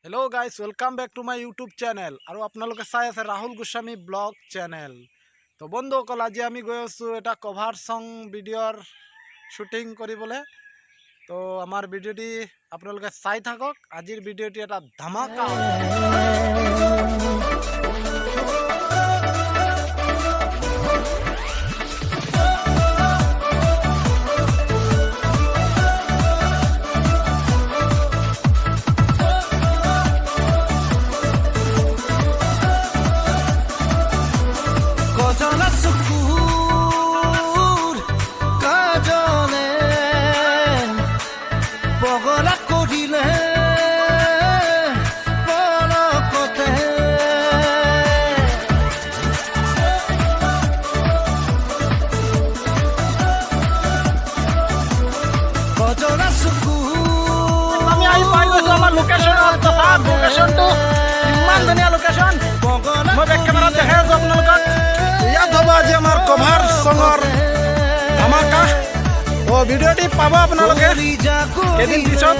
Hello guys, welcome back to my YouTube channel और आपनालोके चाই আছে राहुल गोस्वामी ब्लॉग चैनल। तो बंधुসকল আজি আমি গৈ আছোঁ এটা কভার সং ভিডিওর শুটিং কৰিবলৈ। তো আমাৰ ভিডিওটি আপনালোকে চাই থাকক। আজিৰ ভিডিওটি এটা ধামাকা পগলা কৰিলে পলকতে গজৰা সুকুৰ আমি আহি পাই গৈছো আমাৰ লোকেশ্যনত। লোকেশ্যনটো ইমান ধুনীয়া লোকেশ্যন। মই বেক কেমেৰাত দেখাই আছোঁ আপোনালোকক। ইয়াত হ'ব আজি আমাৰ কভাৰ সঙৰ ধামাকা। তো ভিডিওটি পাব আপোনালোকে কেইদিন পিছত।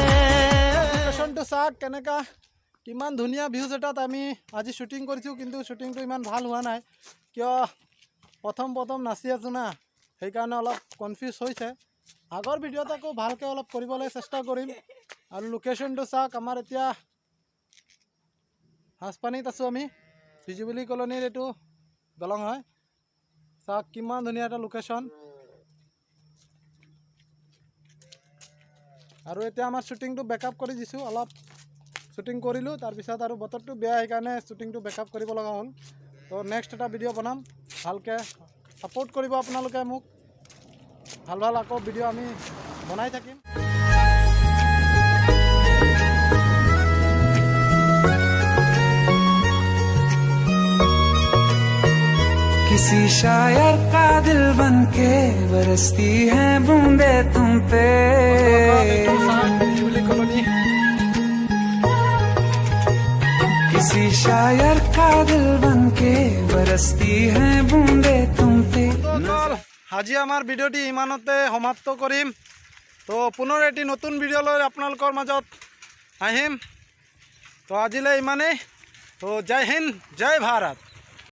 লোকেশ্যনটো চাওক কেনেকা, কিমান ধুনীয়া ভিউজ এটাত আমি আজি শ্বুটিং কৰিছোঁ, কিন্তু শ্বুটিংটো ইমান ভাল হোৱা নাই। কিয় প্ৰথম নাচি আছোঁ না, সেইকাৰণে অলপ কনফিউজ হৈছে। আগৰ ভিডিঅ'ত আকৌ ভালকৈ অলপ কৰিবলৈ চেষ্টা কৰিম। আৰু লোকেশ্যনটো চাওক, আমাৰ এতিয়া হাঁচপানীত আছোঁ আমি। বিজুলী কলনীৰ এইটো দলং হয়। চাওক কিমান ধুনীয়া এটা লোকেশ্যন। আৰু এতিয়া আমাৰ শ্বুটিংটো বেকআপ কৰি দিছোঁ। অলপ শ্বুটিং কৰিলোঁ, তাৰপিছত আৰু বতৰটো বেয়া, সেইকাৰণে শ্বুটিংটো বেকআপ কৰিব লগা হ'ল। তো নেক্সট এটা ভিডিঅ' বনাম। ভালকৈ ছাপোৰ্ট কৰিব আপোনালোকে মোক। ভাল আকৌ ভিডিঅ' আমি বনাই থাকিম। किसी शायर का दिल बनके बरसती हैं बूंदे तुम पे। किसी शायर का दिल बनके बरसती हैं बूंदे तुम पे। আজি আমাৰ ভিডিঅ'টি ইমানতে সমাপ্ত কৰিম। তো পুনৰ এটি নতুন ভিডিঅ' লৈ আপোনালোকৰ মাজত আহিম। তো আজিলৈ ইমানেই। তো জয় হিন্দ, জয় ভাৰত।